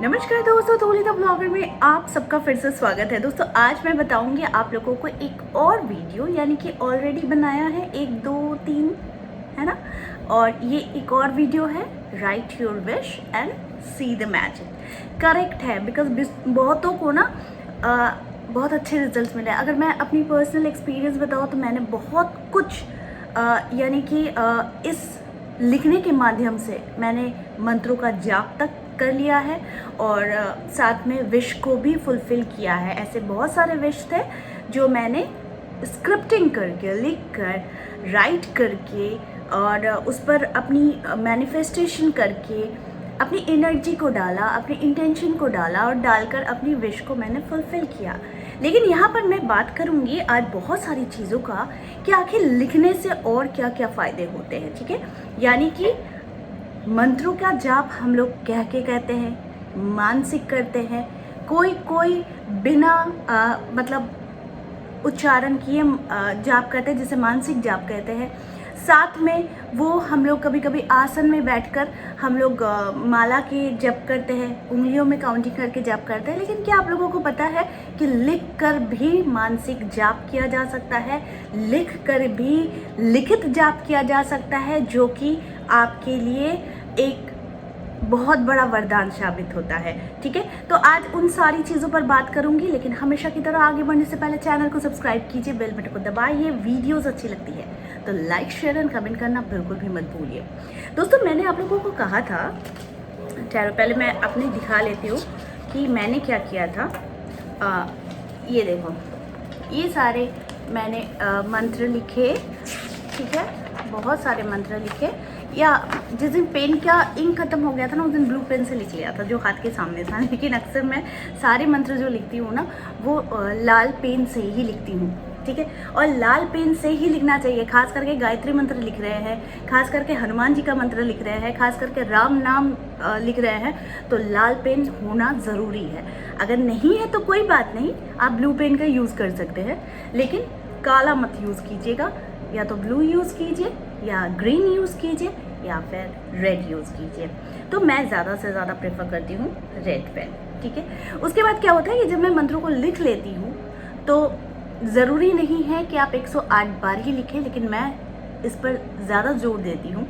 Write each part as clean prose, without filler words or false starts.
नमस्कार दोस्तों, Tholi the blogger में आप सबका फिर से स्वागत है। दोस्तों आज मैं बताऊंगी आप लोगों को एक और वीडियो, यानी कि ऑलरेडी बनाया है 1 2 3 है ना, और ये एक और वीडियो है right your wish and see the magic. Correct है, बिकॉज बहुतों को ना बहुत अच्छे रिजल्ट्स मिले। अगर मैं अपनी पर्सनल एक्सपीरियंस बताऊँ तो मैंने बहुत कुछ यानी कि इस लिखने के माध्यम से मैंने मंत्रों का जाप तक कर लिया है और साथ में विश को भी फुलफिल किया है। ऐसे बहुत सारे विश थे जो मैंने स्क्रिप्टिंग करके, लिख कर, राइट करके और उस पर अपनी मैनिफेस्टेशन करके अपनी एनर्जी को डाला, अपनी इंटेंशन को डाला और डालकर अपनी विश को मैंने फुलफिल किया। लेकिन यहाँ पर मैं बात करूँगी आज बहुत सारी चीज़ों का कि आखिर लिखने से और क्या क्या फ़ायदे होते हैं। ठीक है, यानी कि मंत्रों का जाप हम लोग कह के कहते हैं, मानसिक करते हैं, कोई बिना मतलब उच्चारण किए जाप करते हैं जिसे मानसिक जाप कहते हैं। साथ में वो हम लोग कभी कभी आसन में बैठकर हम लोग माला के जप करते हैं, उंगलियों में काउंटिंग करके जप करते हैं। लेकिन क्या आप लोगों को पता है कि लिख कर भी मानसिक जाप किया जा सकता है, लिख कर भी लिखित जाप किया जा सकता है, जो कि आपके लिए एक बहुत बड़ा वरदान साबित होता है। ठीक है, तो आज उन सारी चीज़ों पर बात करूंगी, लेकिन हमेशा की तरह आगे बढ़ने से पहले चैनल को सब्सक्राइब कीजिए, बेल बटन को दबाइए। वीडियोस अच्छी लगती है तो लाइक, शेयर एंड कमेंट करना बिल्कुल भी मत भूलिए। दोस्तों मैंने आप लोगों को कहा था, चलो पहले मैं अपने दिखा लेती हूँ कि मैंने क्या किया था। ये देखो, ये सारे मैंने मंत्र लिखे। ठीक है, बहुत सारे मंत्र लिखे, या जिस दिन पेन का इंक खत्म हो गया था ना, उस दिन ब्लू पेन से लिख लिया था जो हाथ के सामने था। लेकिन अक्सर मैं सारे मंत्र जो लिखती हूँ ना वो लाल पेन से ही लिखती हूँ। ठीक है, और लाल पेन से ही लिखना चाहिए। खास करके गायत्री मंत्र लिख रहे हैं, खास करके हनुमान जी का मंत्र लिख रहे हैं, खास करके राम नाम लिख रहे हैं, तो लाल पेन होना ज़रूरी है। अगर नहीं है तो कोई बात नहीं, आप ब्लू पेन का यूज़ कर सकते हैं, लेकिन काला मत यूज़ कीजिएगा। या तो ब्लू यूज़ कीजिए, या ग्रीन यूज़ कीजिए, या फिर रेड यूज़ कीजिए। तो मैं ज़्यादा से ज़्यादा प्रेफर करती हूँ रेड पेन। ठीक है, उसके बाद क्या होता है कि जब मैं मंत्रों को लिख लेती हूँ तो ज़रूरी नहीं है कि आप 108 बार ही लिखें, लेकिन मैं इस पर ज़्यादा जोर देती हूँ,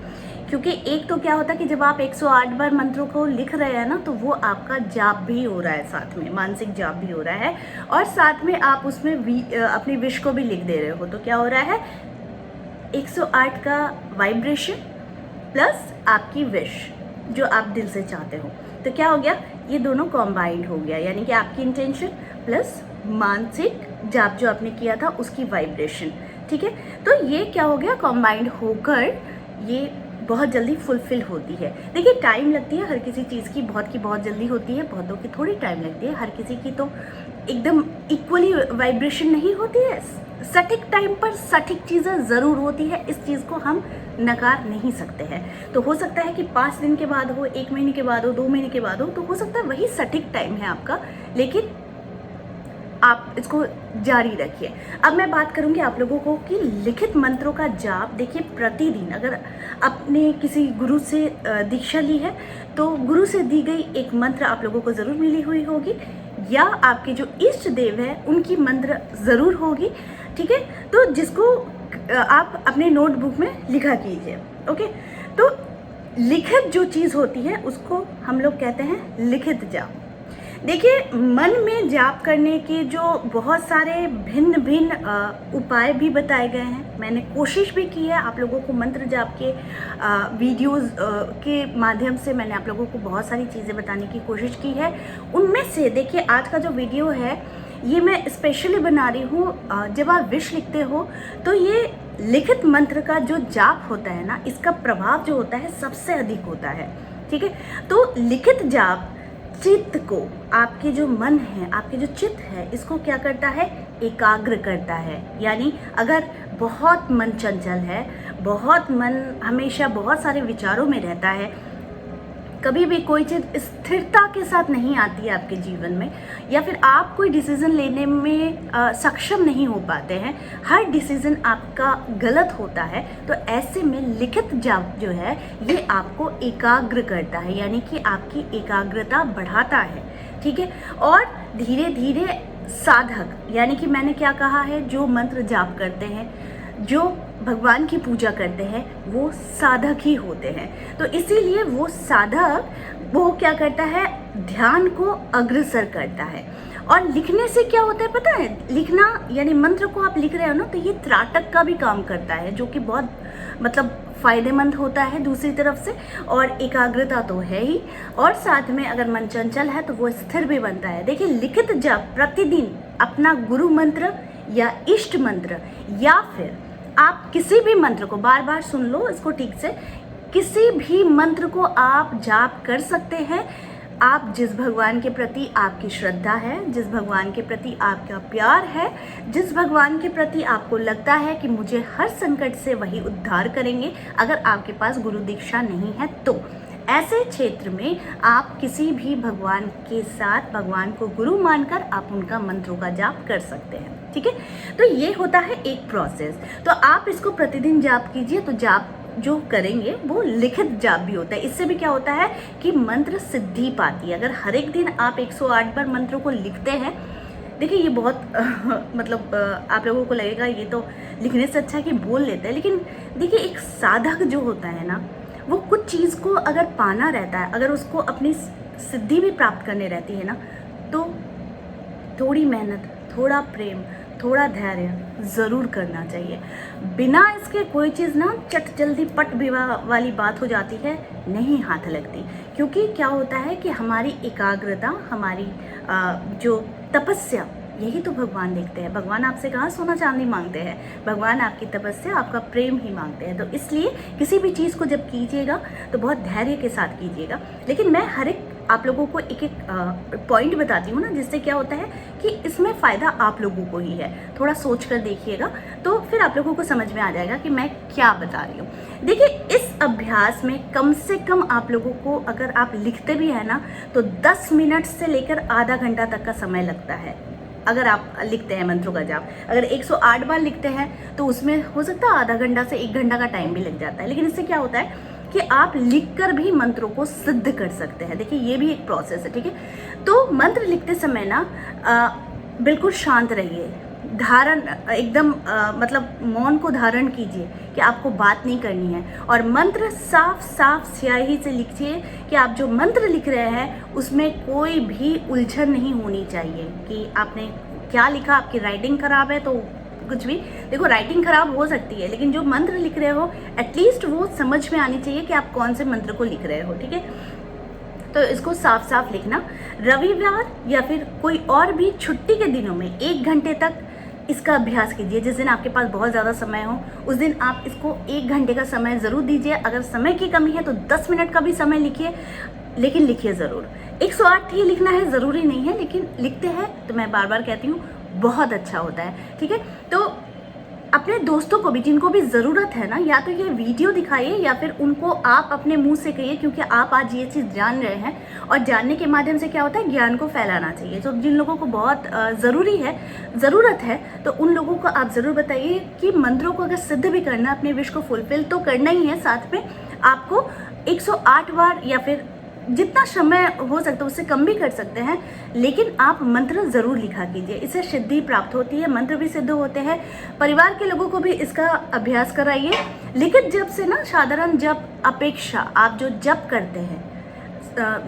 क्योंकि एक तो क्या होता है कि जब आप 108 बार मंत्रों को लिख रहे हैं ना, तो वो आपका जाप भी हो रहा है, साथ में मानसिक जाप भी हो रहा है, और साथ में आप उसमें अपनी विश को भी लिख दे रहे हो। तो क्या हो रहा है, 108 का वाइब्रेशन प्लस आपकी विश जो आप दिल से चाहते हो, तो क्या हो गया, ये दोनों कॉम्बाइंड हो गया। यानी कि आपकी इंटेंशन प्लस मानसिक जाप जो आपने किया था उसकी वाइब्रेशन। ठीक है, तो ये क्या हो गया, कॉम्बाइंड होकर ये बहुत जल्दी फुलफिल होती है। देखिए टाइम लगती है हर किसी चीज़ की बहुत जल्दी होती है, बहुतों की थोड़ी टाइम लगती है। हर किसी की तो एकदम इक्वली वाइब्रेशन नहीं होती है। सटीक टाइम पर सटीक चीज़ें ज़रूर होती है, इस चीज़ को हम नकार नहीं सकते हैं। तो हो सकता है कि 5 दिन के बाद हो, 1 महीने के बाद हो, 2 महीने के बाद हो, तो हो सकता है वही सटीक टाइम है आपका, लेकिन आप इसको जारी रखिए। अब मैं बात करूंगी आप लोगों को कि लिखित मंत्रों का जाप। देखिए प्रतिदिन अगर आपने किसी गुरु से दीक्षा ली है तो गुरु से दी गई एक मंत्र आप लोगों को ज़रूर मिली हुई होगी, या आपके जो इष्ट देव है उनकी मंत्र ज़रूर होगी। ठीक है, तो जिसको आप अपने नोटबुक में लिखा कीजिए। ओके, तो लिखित जो चीज़ होती है उसको हम लोग कहते हैं लिखित जाप। देखिए मन में जाप करने के जो बहुत सारे भिन्न भिन्न उपाय भी बताए गए हैं। मैंने कोशिश भी की है आप लोगों को मंत्र जाप के वीडियोस के माध्यम से मैंने आप लोगों को बहुत सारी चीज़ें बताने की कोशिश की है। उनमें से देखिए आज का जो वीडियो है ये मैं स्पेशली बना रही हूँ। जब आप विश लिखते हो तो ये लिखित मंत्र का जो जाप होता है ना, इसका प्रभाव जो होता है सबसे अधिक होता है। ठीक है, तो लिखित जाप चित्त को, आपके जो मन है, आपके जो चित्त है, इसको क्या करता है, एकाग्र करता है। यानी अगर बहुत मन चंचल है, बहुत मन हमेशा बहुत सारे विचारों में रहता है, कभी भी कोई चीज़ स्थिरता के साथ नहीं आती है आपके जीवन में, या फिर आप कोई डिसीज़न लेने में सक्षम नहीं हो पाते हैं, हर डिसीज़न आपका गलत होता है, तो ऐसे में लिखित जाप जो है ये आपको एकाग्र करता है, यानी कि आपकी एकाग्रता बढ़ाता है। ठीक है, और धीरे धीरे साधक, यानी कि मैंने क्या कहा है, जो मंत्र जाप करते हैं, जो भगवान की पूजा करते हैं, वो साधक ही होते हैं। तो इसीलिए वो साधक वो क्या करता है, ध्यान को अग्रसर करता है। और लिखने से क्या होता है पता है, लिखना यानी मंत्र को आप लिख रहे हो ना, तो ये त्राटक का भी काम करता है, जो कि बहुत मतलब फायदेमंद होता है दूसरी तरफ से, और एकाग्रता तो है ही, और साथ में अगर मन चंचल है तो वो स्थिर भी बनता है। देखिए, लिखित जप प्रतिदिन अपना गुरु मंत्र या इष्ट मंत्र, या फिर आप किसी भी मंत्र को, बार बार सुन लो इसको ठीक से, किसी भी मंत्र को आप जाप कर सकते हैं। आप जिस भगवान के प्रति आपकी श्रद्धा है, जिस भगवान के प्रति आपका प्यार है, जिस भगवान के प्रति आपको लगता है कि मुझे हर संकट से वही उद्धार करेंगे, अगर आपके पास गुरु दीक्षा नहीं है तो ऐसे क्षेत्र में आप किसी भी भगवान के साथ, भगवान को गुरु मानकर आप उनका मंत्रों का जाप कर सकते हैं। ठीक है, तो ये होता है एक प्रोसेस। तो आप इसको प्रतिदिन जाप कीजिए, तो जाप जो करेंगे वो लिखित जाप भी होता है। इससे भी क्या होता है कि मंत्र सिद्धि पाती है। अगर हर एक दिन आप 108 बार मंत्रों को लिखते हैं, देखिए ये बहुत मतलब आप लोगों को लगेगा ये तो लिखने से अच्छा है कि बोल लेते हैं, लेकिन देखिए एक साधक जो होता है ना, वो कुछ चीज़ को अगर पाना रहता है, अगर उसको अपनी सिद्धि भी प्राप्त करने रहती है ना, तो थोड़ी मेहनत, थोड़ा प्रेम, थोड़ा धैर्य ज़रूर करना चाहिए। बिना इसके कोई चीज़ ना चट जल्दी पट विवाह वाली बात हो जाती है, नहीं हाथ लगती। क्योंकि क्या होता है कि हमारी एकाग्रता, हमारी जो तपस्या, यही तो भगवान देखते हैं। भगवान आपसे कहाँ सोना चांदी मांगते हैं, भगवान आपकी तपस्या, आपका प्रेम ही मांगते हैं। तो इसलिए किसी भी चीज़ को जब कीजिएगा तो बहुत धैर्य के साथ कीजिएगा। लेकिन मैं हर एक आप लोगों को एक एक पॉइंट बताती हूँ ना, जिससे क्या होता है कि इसमें फ़ायदा आप लोगों को ही है। थोड़ा सोच कर देखिएगा तो फिर आप लोगों को समझ में आ जाएगा कि मैं क्या बता रही हूँ। देखिए, इस अभ्यास में कम से कम आप लोगों को, अगर आप लिखते भी है ना, तो 10 मिनट से लेकर आधा घंटा तक का समय लगता है। अगर आप लिखते हैं मंत्रों का जाप, अगर 108 बार लिखते हैं तो उसमें हो सकता है आधा घंटा से 1 घंटा का टाइम भी लग जाता है। लेकिन इससे क्या होता है कि आप लिखकर भी मंत्रों को सिद्ध कर सकते हैं। देखिए, ये भी एक प्रोसेस है। ठीक है, तो मंत्र लिखते समय ना बिल्कुल शांत रहिए, धारण एकदम मतलब मौन को धारण कीजिए कि आपको बात नहीं करनी है, और मंत्र साफ साफ स्याही से लिखिए कि आप जो मंत्र लिख रहे हैं उसमें कोई भी उलझन नहीं होनी चाहिए कि आपने क्या लिखा, आपकी राइटिंग खराब है तो कुछ भी। देखो, राइटिंग खराब हो सकती है, लेकिन जो मंत्र लिख रहे हो एटलीस्ट वो समझ में आनी चाहिए कि आप कौन से मंत्र को लिख रहे हो। ठीक है, तो इसको साफ साफ लिखना। रविवार या फिर कोई और भी छुट्टी के दिनों में 1 घंटे तक इसका अभ्यास कीजिए। जिस दिन आपके पास बहुत ज़्यादा समय हो उस दिन आप इसको 1 घंटे का समय ज़रूर दीजिए। अगर समय की कमी है तो 10 मिनट का भी समय लिखिए, लेकिन लिखिए ज़रूर। 108 ही लिखना है ज़रूरी नहीं है, लेकिन लिखते हैं तो मैं बार बार कहती हूँ बहुत अच्छा होता है। ठीक है, तो अपने दोस्तों को भी, जिनको भी ज़रूरत है ना, या तो ये वीडियो दिखाइए या फिर उनको आप अपने मुंह से कहिए, क्योंकि आप आज ये चीज़ जान रहे हैं, और जानने के माध्यम से क्या होता है, ज्ञान को फैलाना चाहिए। तो जिन लोगों को बहुत ज़रूरत है तो उन लोगों को आप ज़रूर बताइए कि मंत्रों को अगर सिद्ध भी करना, अपने विश को फुलफिल तो करना ही है, साथ में आपको 108 बार या फिर जितना समय हो सकता है उससे कम भी कर सकते हैं, लेकिन आप मंत्र ज़रूर लिखा कीजिए। इससे सिद्धि प्राप्त होती है, मंत्र भी सिद्ध होते हैं। परिवार के लोगों को भी इसका अभ्यास कराइए। लिखित जप से ना साधारण जप अपेक्षा आप जो जप करते हैं,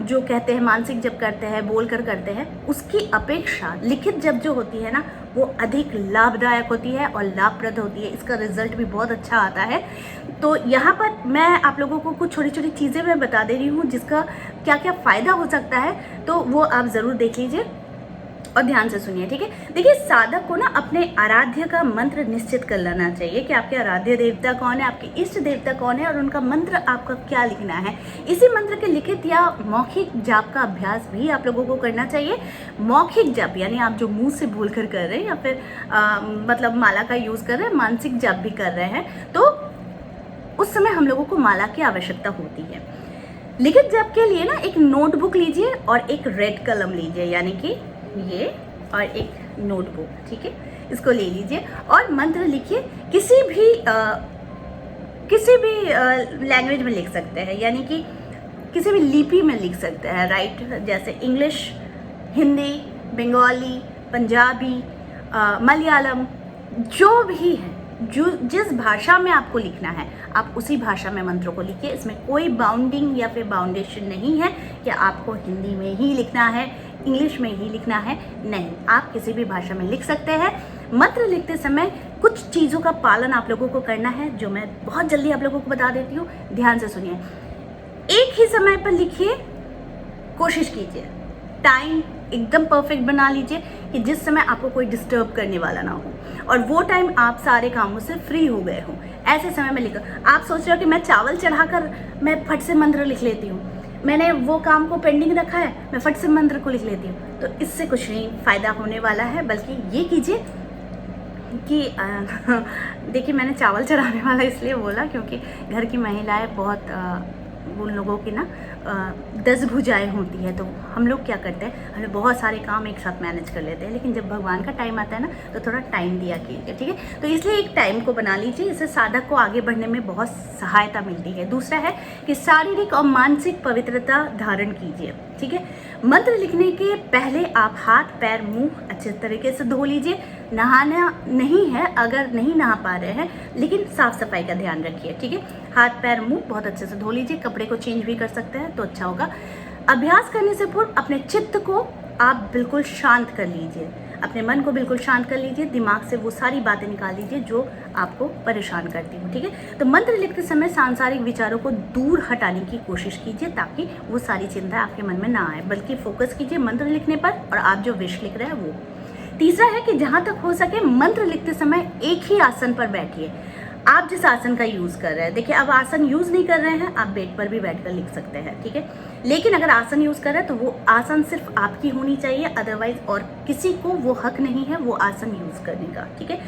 जो कहते हैं मानसिक जप करते हैं, बोल कर करते हैं, उसकी अपेक्षा लिखित जप जो होती है ना, वो अधिक लाभदायक होती है और लाभप्रद होती है। इसका रिजल्ट भी बहुत अच्छा आता है। तो यहाँ पर मैं आप लोगों को कुछ छोटी छोटी चीज़ें मैं बता दे रही हूँ जिसका क्या क्या फ़ायदा हो सकता है, तो वो आप ज़रूर देख लीजिए और ध्यान से सुनिए। ठीक है, देखिए, साधक को ना अपने आराध्य का मंत्र निश्चित कर लेना चाहिए कि आपके आराध्य देवता कौन है, आपके इष्ट देवता कौन है, और उनका मंत्र आपका क्या लिखना है। इसी मंत्र के लिखित या मौखिक जाप का अभ्यास भी आप लोगों को करना चाहिए। मौखिक जाप यानी आप जो मुंह से बोल कर रहे हैं, या फिर मतलब माला का यूज़ कर रहे हैं, मानसिक जाप भी कर रहे हैं, तो उस समय हम लोगों को माला की आवश्यकता होती है। लिखित जप के लिए ना एक नोटबुक लीजिए और एक रेड कलम लीजिए, यानी कि ये, और एक नोटबुक, ठीक है, इसको ले लीजिए और मंत्र लिखिए। किसी भी लैंग्वेज में लिख सकते हैं, यानी कि किसी भी लिपि में लिख सकते हैं, राइट, जैसे इंग्लिश, हिंदी, बंगाली, पंजाबी, मलयालम, जो भी है, जो जिस भाषा में आपको लिखना है आप उसी भाषा में मंत्रों को लिखिए। इसमें कोई बाउंडिंग या फिर बाउंडेशन नहीं है कि आपको हिंदी में ही लिखना है, इंग्लिश में ही लिखना है, नहीं, आप किसी भी भाषा में लिख सकते हैं। मंत्र लिखते समय कुछ चीज़ों का पालन आप लोगों को करना है, जो मैं बहुत जल्दी आप लोगों को बता देती हूँ, ध्यान से सुनिए। एक ही समय पर लिखिए, कोशिश कीजिए, टाइम एकदम परफेक्ट बना लीजिए कि जिस समय आपको कोई डिस्टर्ब करने वाला ना हो और वो टाइम आप सारे कामों से फ्री हो गए हो, ऐसे समय में लिखो। आप सोच रहे हो कि मैं चावल चढ़ाकर मैं फट से मंत्र लिख लेती हूँ, मैंने वो काम को पेंडिंग रखा है, मैं फट से मंत्र को लिख लेती हूँ, तो इससे कुछ नहीं फ़ायदा होने वाला है। बल्कि ये कीजिए कि देखिए, मैंने चावल चढ़ाने वाला इसलिए बोला क्योंकि घर की महिलाएं बहुत उन लोगों की ना 10 भुजाएं होती है, तो हम लोग क्या करते हैं, हम लोग बहुत सारे काम एक साथ मैनेज कर लेते हैं, लेकिन जब भगवान का टाइम आता है ना तो थोड़ा टाइम दिया कीजिए, ठीक है। तो इसलिए एक टाइम को बना लीजिए, इससे साधक को आगे बढ़ने में बहुत सहायता मिलती है। दूसरा है कि शारीरिक और मानसिक पवित्रता धारण कीजिए, ठीक है। मंत्र लिखने के पहले आप हाथ, पैर, मुंह अच्छे तरीके से धो लीजिए। नहाना नहीं है अगर नहीं नहा पा रहे हैं, लेकिन साफ सफाई का ध्यान रखिए, ठीक है। हाथ, पैर, मुंह बहुत अच्छे से धो लीजिए। कपड़े को चेंज भी कर सकते हैं तो अच्छा होगा। अभ्यास करने से पूर्व अपने चित्त को आप बिल्कुल शांत कर लीजिए, अपने मन को बिल्कुल शांत कर लीजिए, दिमाग से वो सारी बातें निकाल दीजिए जो आपको परेशान करती हो, ठीक है। तो मंत्र लिखते समय सांसारिक विचारों को दूर हटाने की कोशिश कीजिए ताकि वो सारी चिंता आपके मन में ना आए, बल्कि फोकस कीजिए मंत्र लिखने पर और आप जो विश लिख रहे हैं वो। तीसरा है कि जहाँ तक हो सके मंत्र लिखते समय एक ही आसन पर बैठिए। आप जिस आसन का यूज़ कर रहे हैं, देखिए अब आसन यूज़ नहीं कर रहे हैं, आप बेड पर भी बैठकर लिख सकते हैं, ठीक है। लेकिन अगर आसन यूज़ कर रहे हैं तो वो आसन सिर्फ आपकी होनी चाहिए, अदरवाइज और किसी को वो हक नहीं है वो आसन यूज़ करने का, ठीक है।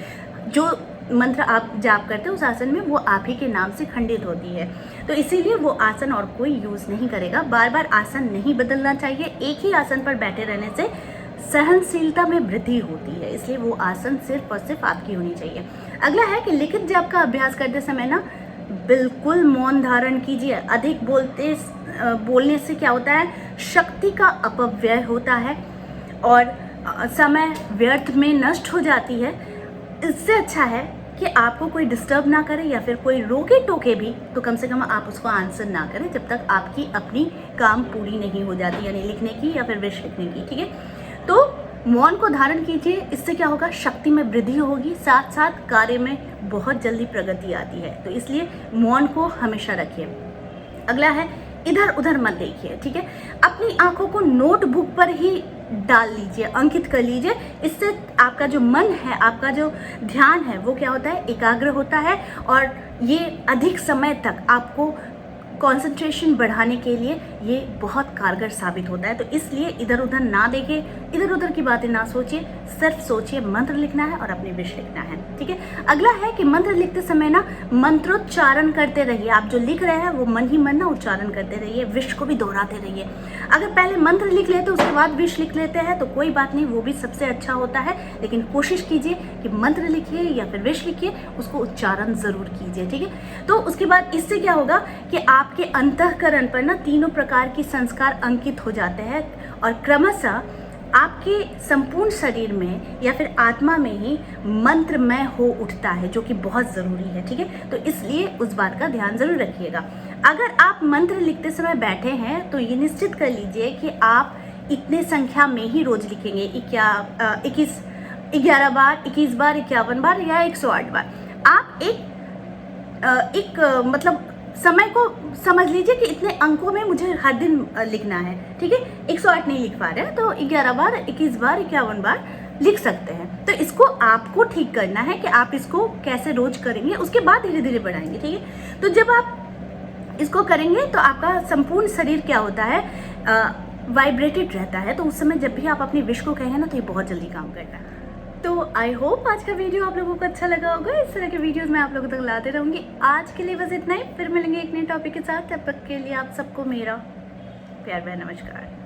जो मंत्र आप जाप करते हैं उस आसन में वो आप ही के नाम से खंडित होती है, तो इसीलिए वो आसन और कोई यूज़ नहीं करेगा। बार बार आसन नहीं बदलना चाहिए। एक ही आसन पर बैठे रहने से सहनशीलता में वृद्धि होती है, इसलिए वो आसन सिर्फ और सिर्फ आपकी होनी चाहिए। अगला है कि लिखित जाप का अभ्यास करते समय ना बिल्कुल मौन धारण कीजिए। अधिक बोलने से क्या होता है, शक्ति का अपव्यय होता है और समय व्यर्थ में नष्ट हो जाती है। इससे अच्छा है कि आपको कोई डिस्टर्ब ना करे या फिर कोई रोके टोके भी तो कम से कम आप उसको आंसर ना करें जब तक आपकी अपनी काम पूरी नहीं हो जाती, यानी लिखने की या फिर विश लिखने की, ठीक है। तो मौन को धारण कीजिए, इससे क्या होगा, शक्ति में वृद्धि होगी, साथ साथ कार्य में बहुत जल्दी प्रगति आती है, तो इसलिए मौन को हमेशा रखिए। अगला है इधर उधर मत देखिए, ठीक है। अपनी आंखों को नोटबुक पर ही डाल लीजिए, अंकित कर लीजिए। इससे आपका जो मन है, आपका जो ध्यान है वो क्या होता है, एकाग्र होता है और ये अधिक समय तक आपको कंसंट्रेशन बढ़ाने के लिए ये बहुत कारगर साबित होता है। तो इसलिए इधर उधर ना देखें, इधर उधर की बातें ना सोचिए, सिर्फ सोचिए मंत्र लिखना है और अपनी विश लिखना है, ठीक है। अगला है कि मंत्र लिखते समय ना मंत्रोच्चारण करते रहिए। आप जो लिख रहे हैं वो मन ही मन ना उच्चारण करते रहिए, विश को भी दोहराते रहिए। अगर पहले मंत्र लिख लेते उसके बाद विश लिख लेते हैं तो कोई बात नहीं, वो भी सबसे अच्छा होता है, लेकिन कोशिश कीजिए कि मंत्र लिखिए या फिर विश लिखिए, उसको उच्चारण जरूर कीजिए, ठीक है। तो उसके बाद इससे क्या होगा कि आपके अंतःकरण पर ना तीनों प्रकार की संस्कार अंकित हो जाते हैं और क्रमशः आपके संपूर्ण शरीर में या फिर आत्मा में ही मंत्रमय हो उठता है, जो कि बहुत ज़रूरी है, ठीक है। तो इसलिए उस बात का ध्यान ज़रूर रखिएगा। अगर आप मंत्र लिखते समय बैठे हैं तो ये निश्चित कर लीजिए कि आप इतने संख्या में ही रोज लिखेंगे, 11 बार, 21 बार, 51 बार या 108 बार। आप एक मतलब समय को समझ लीजिए कि इतने अंकों में मुझे हर दिन लिखना है, ठीक है। 108 नहीं लिख पा रहे हैं तो 11 बार, 21 बार, 51 बार लिख सकते हैं। तो इसको आपको ठीक करना है कि आप इसको कैसे रोज करेंगे, उसके बाद धीरे धीरे बढ़ाएंगे, ठीक है। तो जब आप इसको करेंगे तो आपका संपूर्ण शरीर क्या होता है, वाइब्रेटेड रहता है, तो उस समय जब भी आप अपनी विश को कहें ना तो ये बहुत जल्दी काम करता है। तो आई होप आज का वीडियो आप लोगों को अच्छा लगा होगा। इस तरह के वीडियोस मैं आप लोगों तक लाते रहूँगी। आज के लिए बस इतना ही, फिर मिलेंगे एक नए टॉपिक के साथ। तब तक के लिए आप सबको मेरा प्यार भरा नमस्कार।